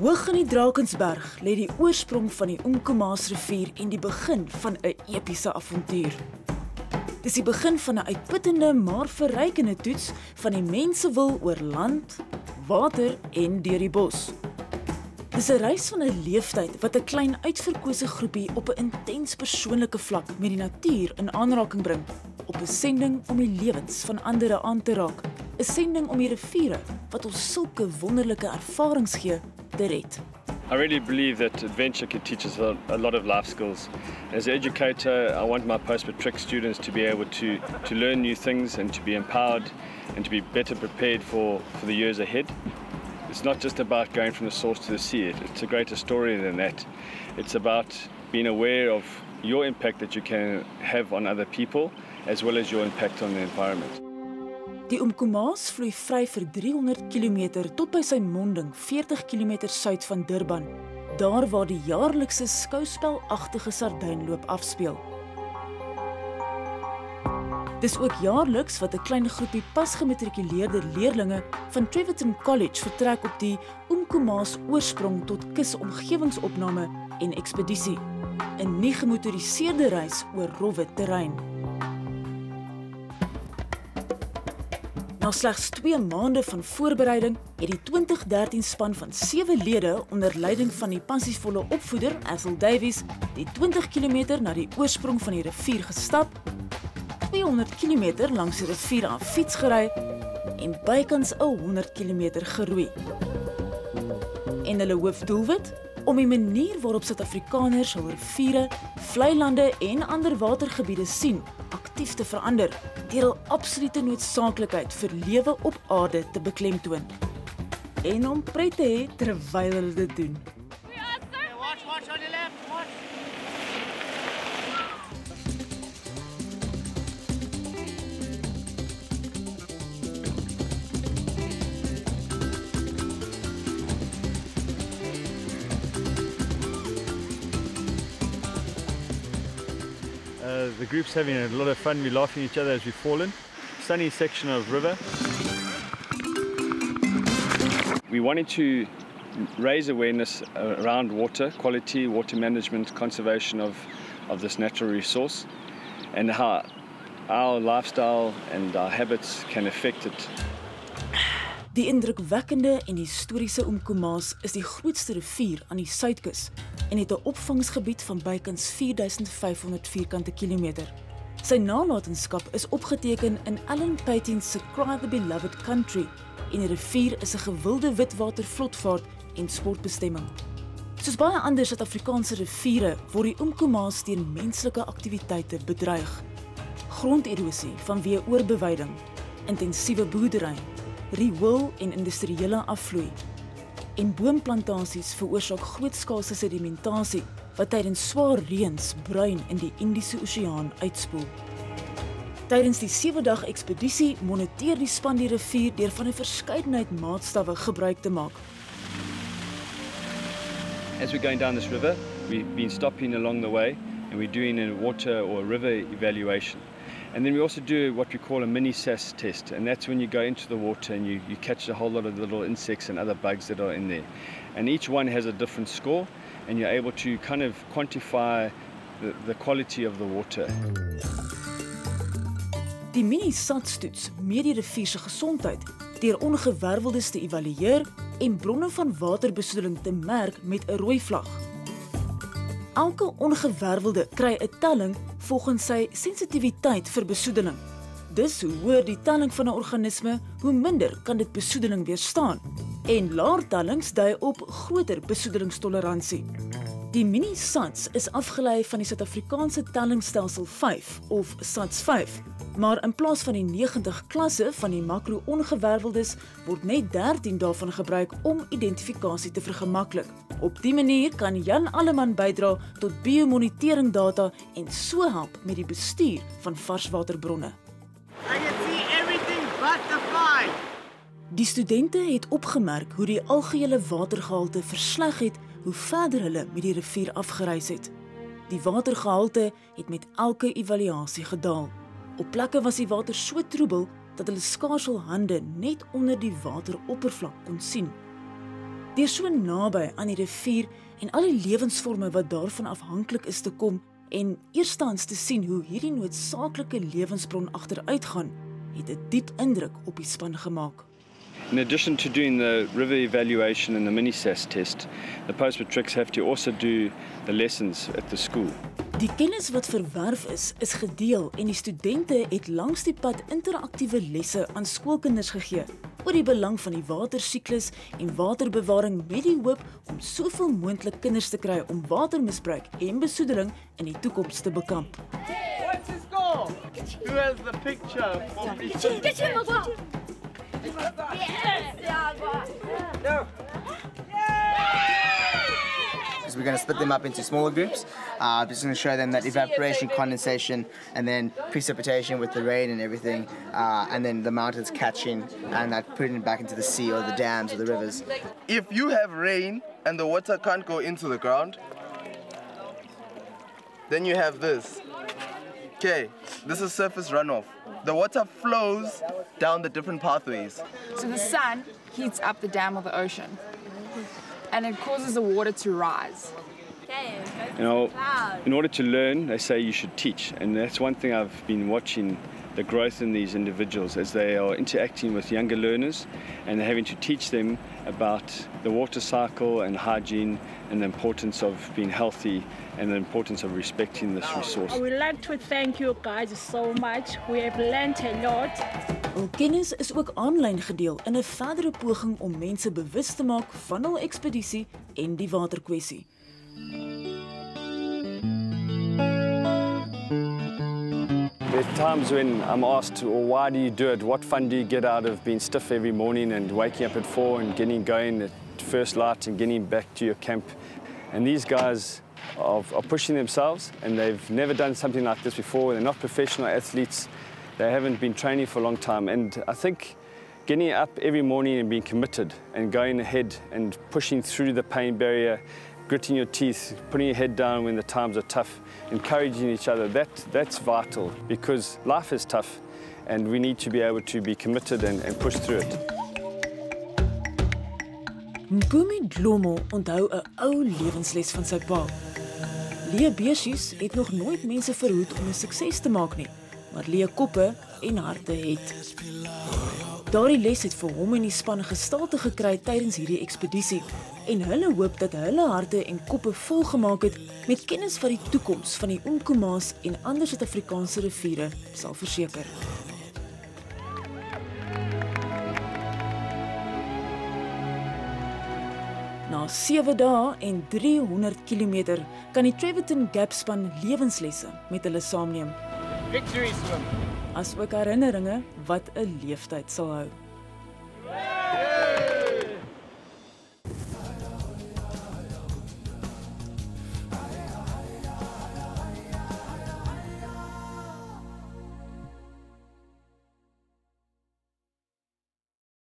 Hoog in die Drakensberg lê die oorsprong van die Umkomaasrivier en die begin van 'n epiese avontuur. Dis die begin van 'n uitputtende maar verrykende toets van die mens se wil oor land, water en deur die bos. Dis 'n reis van 'n leeftyd wat 'n klein uitverkose groepie op 'n intens persoonlike vlak met die natuur in aanraking bring, op 'n sending om die lewens van ander aan te raak, 'n sending om die riviere wat ons sulke wonderlike ervarings gee te red. I really believe that adventure can teach us a lot of life skills. As an educator, I want my post-matric students to be able to learn new things and to be empowered and to be better prepared for the years ahead. It's not just about going from the source to the sea. It's a greater story than that. It's about being aware of your impact that you can have on other people as well as your impact on the environment. Die Umkomaas vloei vry vir 300 km tot by sy monding 40 km suid van Durban, daar waar die jaarlikse skouspelagtige sardynloop afspeel. Dis ook jaarliks wat 'n klein groepie pas gematrikuleerde leerlinge van Treverton College vertrek op die Umkomaas oorsprong tot kusomgewingsopname en ekspedisie, 'n nie gemotoriseerde reis oor rowwe terrein. Na slegs 2 maande van voorbereiding het die 2013 span van 7 lede onder leiding van die passievolle opvoeder Ethel Davies die 20 km na die oorsprong van die rivier gestap, 200 km langs die rivier aan fiets gery en bykans 100 km geroei. En hulle hoofdoelwit? Om die manier waarop Suid-Afrikaners hul riviere, vlei lande en ander watergebiede sien, aktief te verander, deur hul absolute noodsaaklikheid vir lewe op aarde te beklemtoon. En om pret te hê terwyl hulle dit doen. Watch on your left, watch. The group's having a lot of fun. We're laughing at each other as we've fallen. Sunny section of river. We wanted to raise awareness around water quality, water management, conservation of this natural resource, and how our lifestyle and our habits can affect it. Die indrukwekkende en historiese Umkomaas is die grootste rivier aan die suidkus en het 'n opvangsgebied van bykans 4500 vierkante kilometer. Sy nalatenskap is opgeteken in Alan Paton's se Cry the Beloved Country en die rivier is 'n gewilde witwatervlotvaart en sportbestemming. Soos baie ander Suid-Afrikaanse riviere word die Umkomaas deur menslike aktiwiteite bedreig. Gronderosie vanweë oorbeweiding, intensiewe boerdery, riool en industriële afvloei. En boomplantasies veroorsaak grootskaalse sedimentasie wat tydens swaar reëns bruin in die Indiese Oseaan uitspoel. Tydens die 7-dag ekspedisie moniteer die span die rivier deur van 'n verskeidenheid maatstawwe gebruik te maak. As we're going down this river, we've been stopping along the way and we're doing a water or river evaluation. And then we also do what we call a mini SAS test, and that's when you go into the water and you catch a whole lot of little insects and other bugs that are in there. And each one has a different score, and you're able to kind of quantify the quality of the water. Die mini-SATS-toets meet die rivier se gesondheid deur ongewerveldes te evalueer en bronne van waterbesoedeling te merk met 'n rooi vlag. Elke ongewervelde kry 'n telling volgens sy sensitiwiteit vir besoedeling. Dus hoe hoër die telling van 'n organisme, hoe minder kan dit besoedeling weerstaan. En laer tellings dui op groter besoedelingstoleransie. Die mini-SATS is afgelei van die Suid-Afrikaanse tellingstelsel 5 of SATS 5, maar in plaas van die 90 klasse van die makro-ongewerveldes word net 13 daarvan gebruik om identifikasie te vergemaklik. Op die manier kan Jan Alleman bydra tot biomonitering data en so help met die bestuur van varswaterbronne. I can see everything but the fly. Die studente het opgemerk hoe die algehele watergehalte versleg het hoe verder hulle met die rivier afgereis het. Die watergehalte het met elke evaluasie gedaal. Op plekke was die water so troebel dat hulle skaars hul hande net onder die wateroppervlak kon sien. Deur so naby aan die rivier en al die lewensvorme wat daarvan afhanklik is te kom en eerstens te sien hoe hierdie noodsaaklike lewensbron agteruitgaan, het 'n diep indruk op die span gemaak. In addition to doing the river evaluation and the mini-SAS test, the postmatrix have to also do the lessons at the school. Die kennis wat verwerf is gedeel en die studente het langs die pad interaktiewe lesse aan skoolkinders gegee oor die belang van die watersiklus en waterbewaring met die hoop om soveel moontlik kinders te kry om watermisbruik en besoedeling in die toekoms te bekamp. What's the score? Who has the picture? So we're going to split them up into smaller groups. Just going to show them that evaporation, condensation, and then precipitation with the rain and everything, and then the mountains catching and that putting it back into the sea or the dams or the rivers. If you have rain and the water can't go into the ground, then you have this. Okay, this is surface runoff. The water flows down the different pathways. So the sun heats up the dam or the ocean, and it causes the water to rise. You know, in order to learn, they say you should teach, and that's one thing I've been watching, the growth in these individuals as they are interacting with younger learners and they're having to teach them about the water cycle and hygiene and the importance of being healthy and the importance of respecting this resource. I would like to thank you guys so much. We have learned a lot. Hul kennis is ook aanlyn gedeel in 'n verdere poging om mense bewus te maak van hul ekspedisie en die waterkwessie. There's times when I'm asked, well, why do you do it? What fun do you get out of being stiff every morning and waking up at 4 and getting going at first light and getting back to your camp? And these guys are pushing themselves, and they've never done something like this before. They're not professional athletes. They haven't been training for a long time. And I think getting up every morning and being committed and going ahead and pushing through the pain barrier, gritting your teeth, putting your head down when the times are tough, encouraging each other, that's vital, because life is tough and we need to be able to be committed and push through it. Mpumi Dlomo onthou 'n ou lewensles van sy pa. Lee Besies het nog nooit mense verhoed om 'n sukses te maak nie, maar Lee koppe en harte het. Daardie les het vir hom en die span gestalte gekry tydens hierdie ekspedisie en hulle hoop dat hulle harte en koppe volgemaak het met kennis wat die toekoms van die Umkomaas en ander Suid-Afrikaanse riviere sal verseker. Na 7 dae en 300 km kan die Treverton Gap span lewenslesse met hulle saamneem. Victory swim. Asook herinneringe wat 'n leeftyd sal hou.